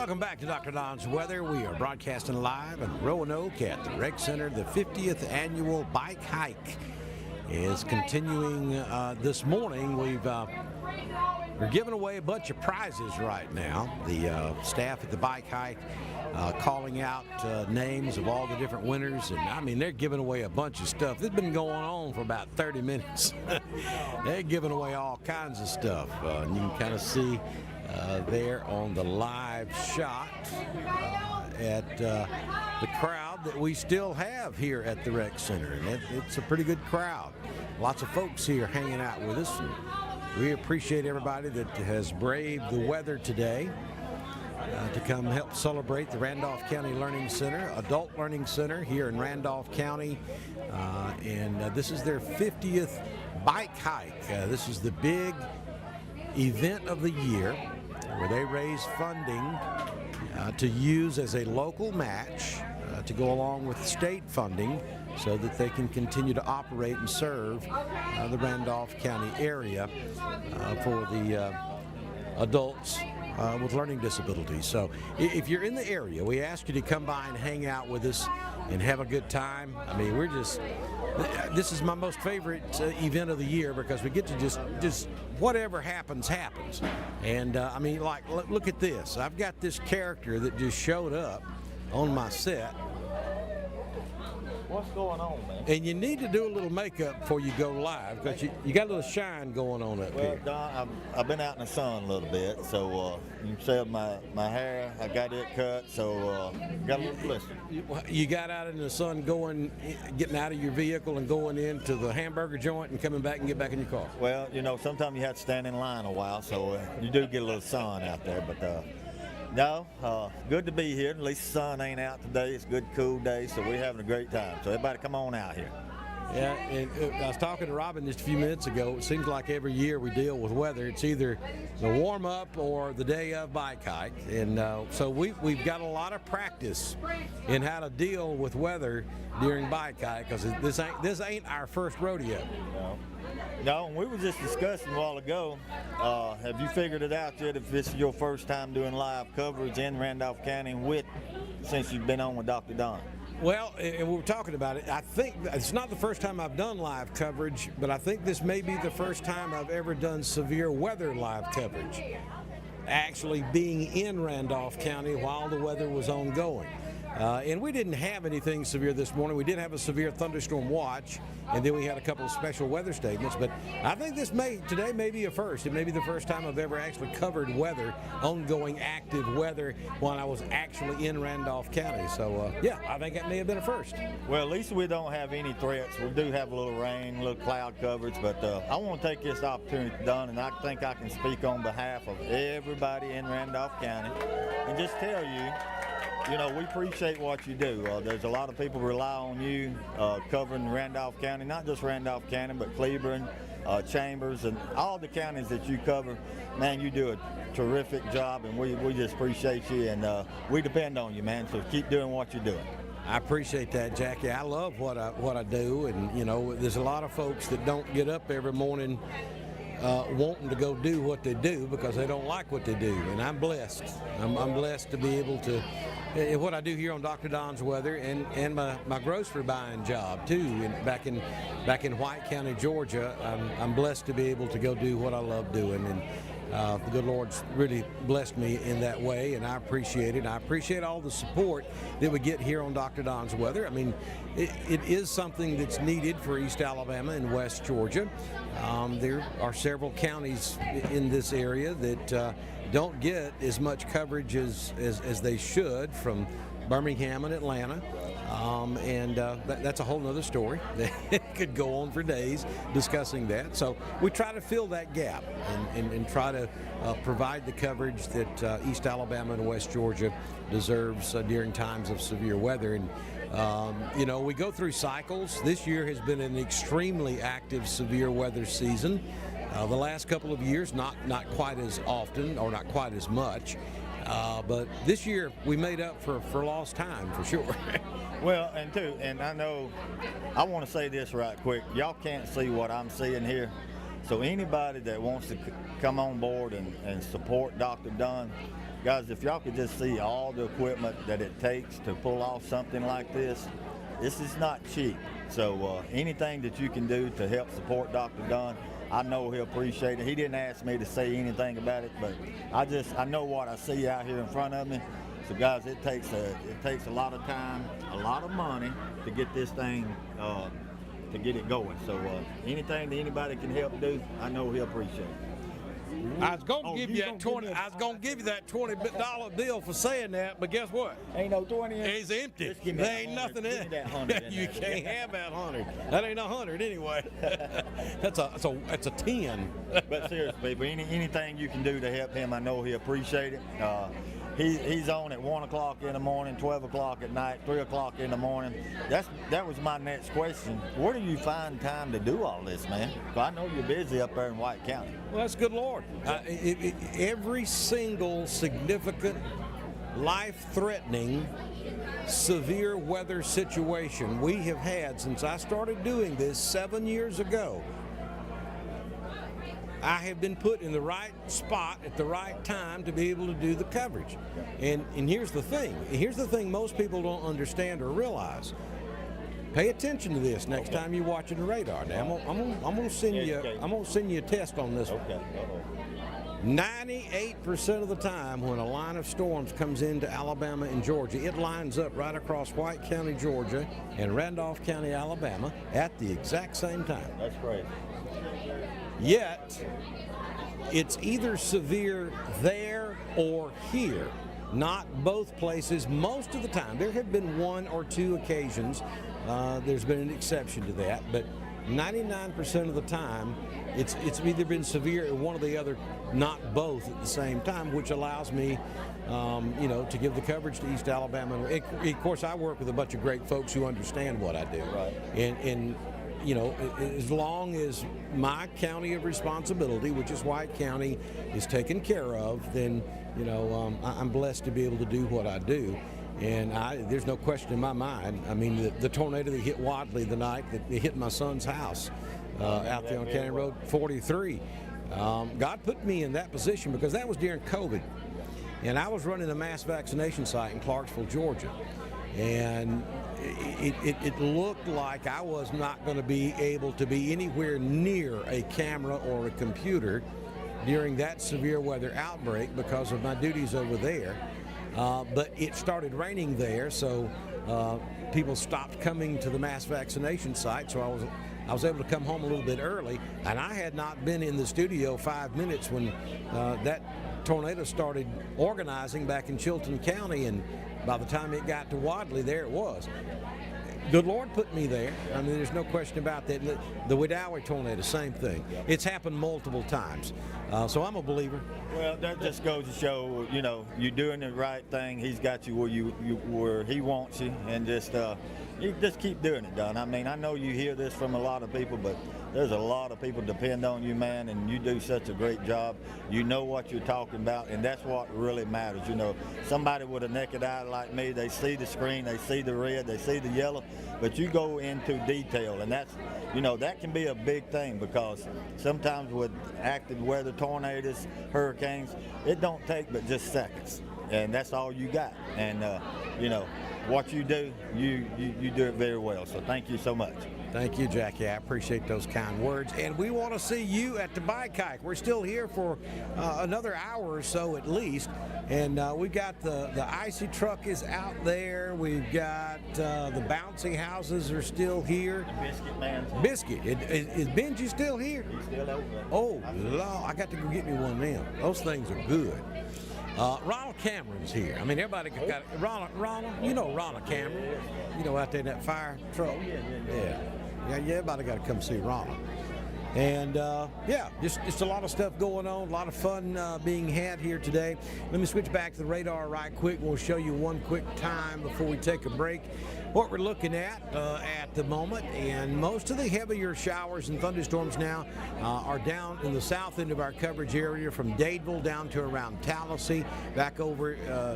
Welcome back to Dr. Don's Weather. We are broadcasting live in Roanoke at the Rec Center. The 50th annual bike hike is continuing this morning. We're giving away a bunch of prizes right now. The staff at the bike hike calling out names of all the different winners, and I mean, they're giving away a bunch of stuff. It's been going on for about 30 minutes. They're giving away all kinds of stuff. And you can kind of see there on the live shot at the crowd that we still have here at the Rec Center. And it's a pretty good crowd. Lots of folks here hanging out with us. And we appreciate everybody that has braved the weather today to come help celebrate the Randolph County Learning Center, Adult Learning Center here in Randolph County. And this is their 50th bike hike. This is the big event of the year where they raise funding to use as a local match to go along with state funding so that they can continue to operate and serve the Randolph County area for the adults with learning disabilities. So if you're in the area, we ask you to come by and hang out with us and have a good time. I mean, this is my most favorite event of the year because we get to just whatever happens. And I mean, like, look at this. I've got this character that just showed up on my set. What's going on, man? And you need to do a little makeup before you go live because you got a little shine going on up here. Well, Don, I've been out in the sun a little bit, so you can see my hair, I got it cut, so got a little blister. You got out in the sun getting out of your vehicle and going into the hamburger joint and coming back and get back in your car? Well, you know, sometimes you have to stand in line a while, so you do get a little sun out there, but no, good to be here. At least the sun ain't out today. It's a good, cool day, so we're having a great time. So everybody come on out here. Yeah, and I was talking to Robin just a few minutes ago. It seems like every year we deal with weather. It's either the warm-up or the day of bike hike. And so we've got a lot of practice in how to deal with weather during bike hike because this ain't our first rodeo. No, we were just discussing a while ago. Have you figured it out yet if this is your first time doing live coverage in Randolph County since you've been on with Dr. Don? Well, and we were talking about it. I think it's not the first time I've done live coverage, but I think this may be the first time I've ever done severe weather live coverage, actually being in Randolph County while the weather was ongoing. And we didn't have anything severe this morning. We did have a severe thunderstorm watch, and then we had a couple of special weather statements. But I think today may be a first. It may be the first time I've ever actually covered weather, ongoing active weather, while I was actually in Randolph County. So, yeah, I think that may have been a first. Well, at least we don't have any threats. We do have a little rain, a little cloud coverage, but I want to take this opportunity, Don, and I think I can speak on behalf of everybody in Randolph County and just tell you, you know, we appreciate what you do. There's a lot of people rely on you covering Randolph County, not just Randolph County, but Cleburne, Chambers, and all the counties that you cover. Man, you do a terrific job, and we just appreciate you, and we depend on you, man, so keep doing what you're doing. I appreciate that, Jackie. I love what I do, and, you know, there's a lot of folks that don't get up every morning wanting to go do what they do because they don't like what they do, and I'm blessed. I'm blessed to be able to what I do here on Dr. Don's Weather and my grocery buying job too. And back in White County, Georgia, I'm blessed to be able to go do what I love doing, and the good Lord's really blessed me in that way, and I appreciate it. I appreciate all the support that we get here on Dr. Don's Weather. I mean, it is something that's needed for East Alabama and West Georgia. There are several counties in this area that don't get as much coverage as they should from Birmingham and Atlanta. That's a whole nother story. It could go on for days discussing that. So we try to fill that gap and try to provide the coverage that East Alabama and West Georgia deserves during times of severe weather. And you know, we go through cycles. This year has been an extremely active severe weather season. The last couple of years, not quite as often or not quite as much. But this year we made up for lost time for sure. Well, and I know, I want to say this right quick. Y'all can't see what I'm seeing here. So anybody that wants to come on board and support Dr. Don, guys, if y'all could just see all the equipment that it takes to pull off something like this is not cheap. So anything that you can do to help support Dr. Dunn, I know he'll appreciate it. He didn't ask me to say anything about it, but I know what I see out here in front of me. So guys, it takes a lot of time, a lot of money to get this thing to get it going. So anything that anybody can help do, I know he'll appreciate it. I was gonna give you that $20 bill for saying that, but guess what? Ain't no 20. It's empty. Just give me There ain't nothing in that it. 100 in You there. can't have that 100. That ain't 100 anyway. That's a 10. But seriously, people, anything you can do to help him, I know he'll appreciate it. He's on at 1 o'clock in the morning, 12 o'clock at night, 3 o'clock in the morning. That was my next question. Where do you find time to do all this, man? 'Cause I know you're busy up there in White County. Well, that's good Lord. Every single significant, life-threatening, severe weather situation we have had since I started doing this 7 years ago, I have been put in the right spot at the right time to be able to do the coverage. And here's the thing. Here's the thing most people don't understand or realize. Pay attention to this next time you're watching the radar. Now I'm gonna send you a test on this one. Okay. 98% of the time when a line of storms comes into Alabama and Georgia, it lines up right across White County, Georgia and Randolph County, Alabama at the exact same time. That's crazy. Yet, it's either severe there or here, not both places most of the time. There have been 1 or 2 occasions, there's been an exception to that, but 99% of the time, it's either been severe or one or the other, not both at the same time, which allows me, to give the coverage to East Alabama. Of course, I work with a bunch of great folks who understand what I do. Right. And as long as my county of responsibility, which is White County, is taken care of, then, I'm blessed to be able to do what I do. And there's no question in my mind. I mean, the tornado that hit Wadley the night that hit my son's house out there on County Road 43, God put me in that position because that was during COVID. And I was running a mass vaccination site in Clarksville, Georgia. And it looked like I was not going to be able to be anywhere near a camera or a computer during that severe weather outbreak because of my duties over there. But it started raining there, so people stopped coming to the mass vaccination site, so I was able to come home a little bit early, and I had not been in the studio 5 minutes when that tornado started organizing back in Chilton County, and by the time it got to Wadley, there it was. Good Lord put me there. I mean, there's no question about that. The Wedowee tornado, same thing. It's happened multiple times. So I'm a believer. Well, that just goes to show, you're doing the right thing. He's got you where he wants you, and you just keep doing it, Don. I mean, I know you hear this from a lot of people, but there's a lot of people depend on you, man, and you do such a great job. You know what you're talking about, and that's what really matters. Somebody with a naked eye like me, they see the screen, they see the red, they see the yellow, but you go into detail, and that's, that can be a big thing because sometimes with active weather, tornadoes, hurricanes, it don't take but just seconds, and that's all you got. And, what you do, you do it very well. So thank you so much. Thank you, Jackie. I appreciate those kind words. And we want to see you at the bike hike. We're still here for another hour or so at least. And we've got the icy truck is out there. We've got the bouncy houses are still here. Biscuit man. Biscuit. Is Benji still here? He's still over there. Oh, Lord. I got to go get me one of them. Those things are good. Ronald Cameron's here. I mean, everybody got Ronald. You know Ronald Cameron. Out there in that fire truck. Yeah. Everybody got to come see Ronald. And just a lot of stuff going on, a lot of fun being had here today. Let me switch back to the radar right quick. We'll show you one quick time before we take a break. What we're looking at the moment, and most of the heavier showers and thunderstorms now are down in the south end of our coverage area from Dadeville down to around Tallahassee, back over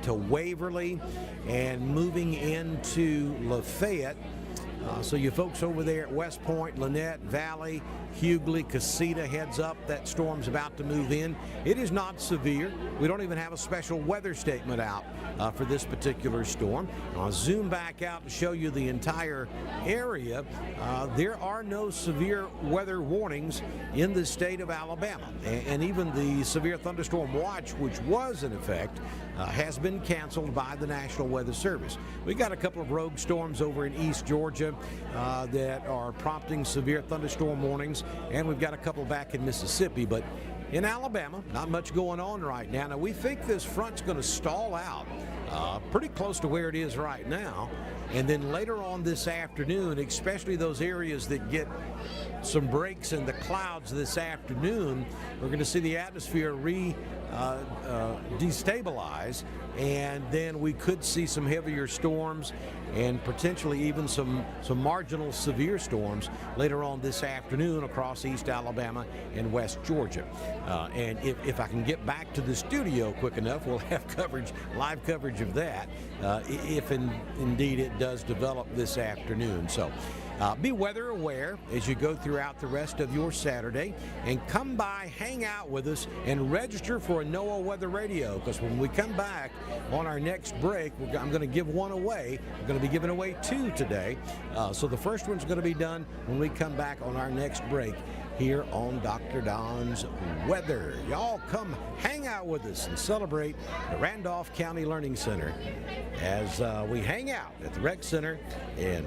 to Waverly, and moving into Lafayette. So you folks over there at West Point, Lynette, Valley, Hughley, Casita, heads up, that storm's about to move in. It is not severe. We don't even have a special weather statement out for this particular storm. I'll zoom back out to show you the entire area. There are no severe weather warnings in the state of Alabama. And even the severe thunderstorm watch, which was in effect, has been canceled by the National Weather Service. We got a couple of rogue storms over in East Georgia that are prompting severe thunderstorm warnings, and we've got a couple back in Mississippi. But in Alabama, not much going on right now. Now, we think this front's going to stall out pretty close to where it is right now. And then later on this afternoon, especially those areas that get some breaks in the clouds this afternoon, we're going to see the atmosphere destabilize, and then we could see some heavier storms and potentially even some marginal severe storms later on this afternoon across East Alabama and West Georgia. And if I can get back to the studio quick enough, we'll have live coverage of that if indeed it does develop this afternoon. So be weather aware as you go throughout the rest of your Saturday, and come by, hang out with us, and register for a NOAA Weather Radio, because when we come back on our next break, I'm going to give one away. I'm going to be giving away two today. So the first one's going to be done when we come back on our next break here on Dr. Don's Weather. Y'all come hang out with us and celebrate the Randolph County Learning Center as we hang out at the Rec Center in